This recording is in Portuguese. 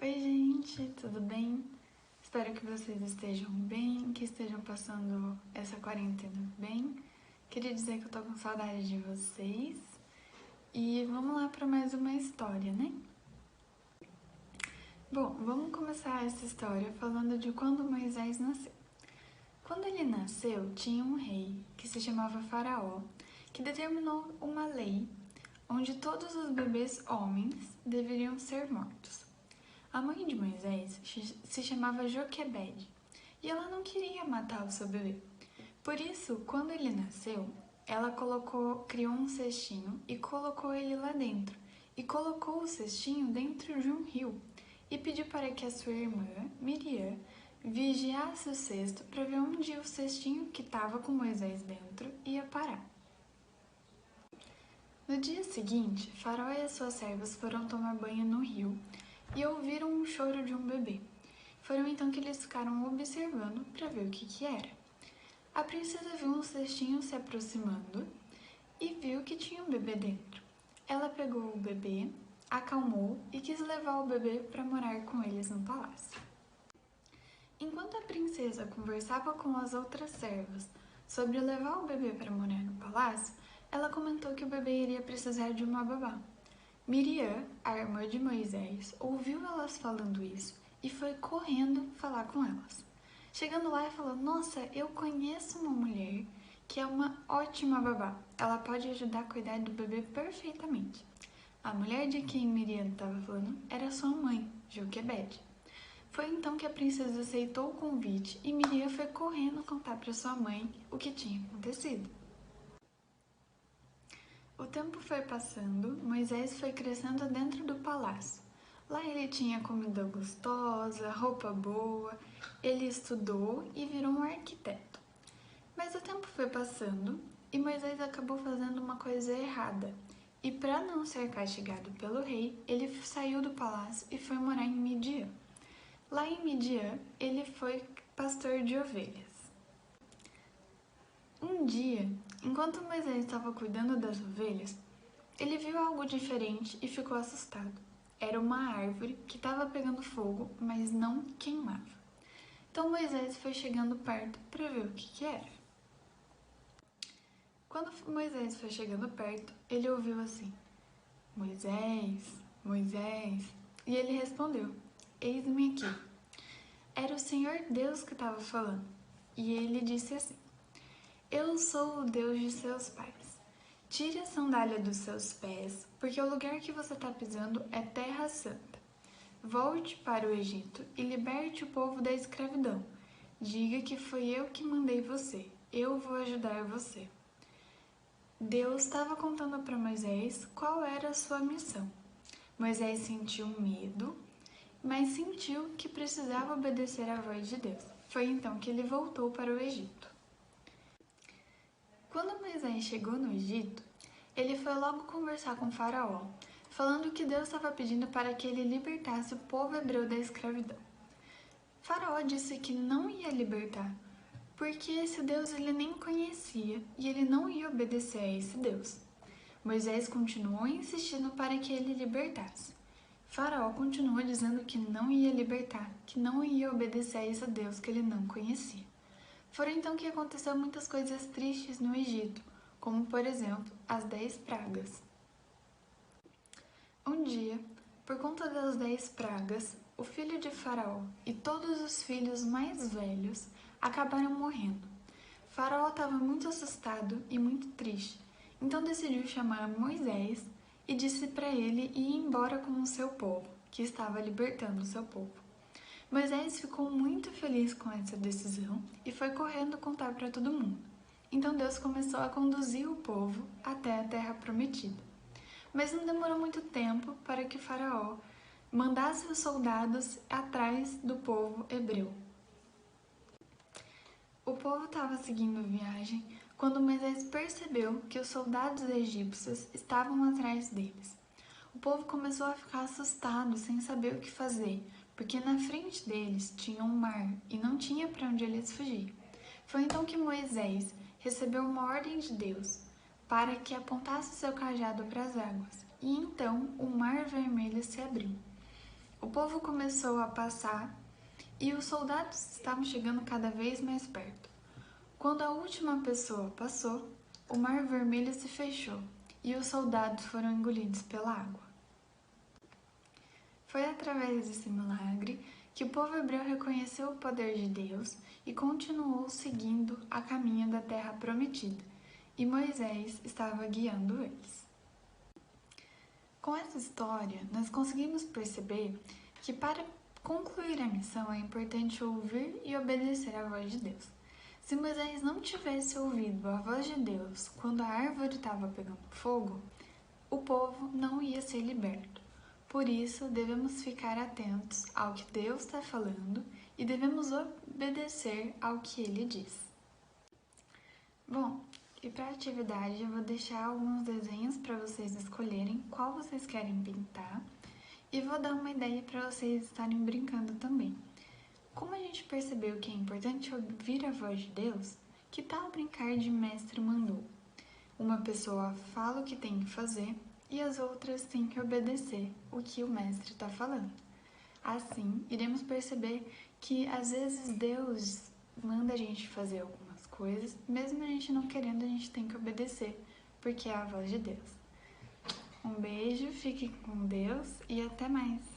Oi gente, tudo bem? Espero que vocês estejam bem, que estejam passando essa quarentena bem. Queria dizer que eu tô com saudade de vocês e vamos lá para mais uma história, né? Bom, vamos começar essa história falando de quando Moisés nasceu. Quando ele nasceu, tinha um rei que se chamava Faraó, que determinou uma lei onde todos os bebês homens deveriam ser mortos. A mãe de Moisés se chamava Joquebede e ela não queria matar o seu bebê. Por isso, quando ele nasceu, ela criou um cestinho e colocou ele lá dentro. E colocou o cestinho dentro de um rio e pediu para que a sua irmã, Miriam, vigiasse o cesto para ver onde o cestinho que estava com Moisés dentro ia parar. No dia seguinte, Faraó e as suas servas foram tomar banho no rio e ouviram o choro de um bebê. Foram então que eles ficaram observando para ver o que era. A princesa viu um cestinho se aproximando e viu que tinha um bebê dentro. Ela pegou o bebê, acalmou e quis levar o bebê para morar com eles no palácio. Enquanto a princesa conversava com as outras servas sobre levar o bebê para morar no palácio, ela comentou que o bebê iria precisar de uma babá. Miriam, a irmã de Moisés, ouviu elas falando isso e foi correndo falar com elas. Chegando lá e falou: "Nossa, eu conheço uma mulher que é uma ótima babá. Ela pode ajudar a cuidar do bebê perfeitamente." A mulher de quem Miriam estava falando era sua mãe, Joquebede. Foi então que a princesa aceitou o convite e Miriam foi correndo contar para sua mãe o que tinha acontecido. O tempo foi passando, Moisés foi crescendo dentro do palácio. Lá ele tinha comida gostosa, roupa boa, ele estudou e virou um arquiteto. Mas o tempo foi passando e Moisés acabou fazendo uma coisa errada. E para não ser castigado pelo rei, ele saiu do palácio e foi morar em Midian. Lá em Midian, ele foi pastor de ovelhas. Um dia, enquanto Moisés estava cuidando das ovelhas, ele viu algo diferente e ficou assustado. Era uma árvore que estava pegando fogo, mas não queimava. Então Moisés foi chegando perto para ver o que era. Quando Moisés foi chegando perto, ele ouviu assim: "Moisés, Moisés." E ele respondeu: "Eis-me aqui." Era o Senhor Deus que estava falando. E ele disse assim: "Eu sou o Deus de seus pais. Tire a sandália dos seus pés, porque o lugar que você está pisando é terra santa. Volte para o Egito e liberte o povo da escravidão. Diga que foi eu que mandei você. Eu vou ajudar você." Deus estava contando para Moisés qual era a sua missão. Moisés sentiu medo, mas sentiu que precisava obedecer à voz de Deus. Foi então que ele voltou para o Egito. Quando Moisés chegou no Egito, ele foi logo conversar com Faraó, falando que Deus estava pedindo para que ele libertasse o povo hebreu da escravidão. Faraó disse que não ia libertar, porque esse Deus ele nem conhecia e ele não ia obedecer a esse Deus. Moisés continuou insistindo para que ele libertasse. Faraó continuou dizendo que não ia libertar, que não ia obedecer a esse Deus que ele não conhecia. Foram então que aconteceram muitas coisas tristes no Egito, como por exemplo as 10 pragas. Um dia, por conta das 10 pragas, o filho de Faraó e todos os filhos mais velhos acabaram morrendo. Faraó estava muito assustado e muito triste, então decidiu chamar Moisés e disse para ele ir embora com o seu povo, que estava libertando o seu povo. Moisés ficou muito feliz com essa decisão e foi correndo contar para todo mundo. Então Deus começou a conduzir o povo até a terra prometida. Mas não demorou muito tempo para que Faraó mandasse os soldados atrás do povo hebreu. O povo estava seguindo a viagem quando Moisés percebeu que os soldados egípcios estavam atrás deles. O povo começou a ficar assustado, sem saber o que fazer, porque na frente deles tinha um mar e não tinha para onde eles fugir. Foi então que Moisés recebeu uma ordem de Deus para que apontasse seu cajado para as águas, e então o mar vermelho se abriu. O povo começou a passar e os soldados estavam chegando cada vez mais perto. Quando a última pessoa passou, o Mar Vermelho se fechou e os soldados foram engolidos pela água. Foi através desse milagre que o povo hebreu reconheceu o poder de Deus e continuou seguindo a caminho da terra prometida, e Moisés estava guiando eles. Com essa história, nós conseguimos perceber que para concluir a missão é importante ouvir e obedecer à voz de Deus. Se Moisés não tivesse ouvido a voz de Deus quando a árvore estava pegando fogo, o povo não ia ser liberto. Por isso, devemos ficar atentos ao que Deus está falando e devemos obedecer ao que Ele diz. Bom, e para a atividade eu vou deixar alguns desenhos para vocês escolherem qual vocês querem pintar e vou dar uma ideia para vocês estarem brincando também. Como a gente percebeu que é importante ouvir a voz de Deus, que tal brincar de mestre mandou? Uma pessoa fala o que tem que fazer e as outras têm que obedecer o que o mestre está falando. Assim, iremos perceber que às vezes Deus manda a gente fazer algumas coisas, mesmo a gente não querendo, a gente tem que obedecer, porque é a voz de Deus. Um beijo, fiquem com Deus e até mais!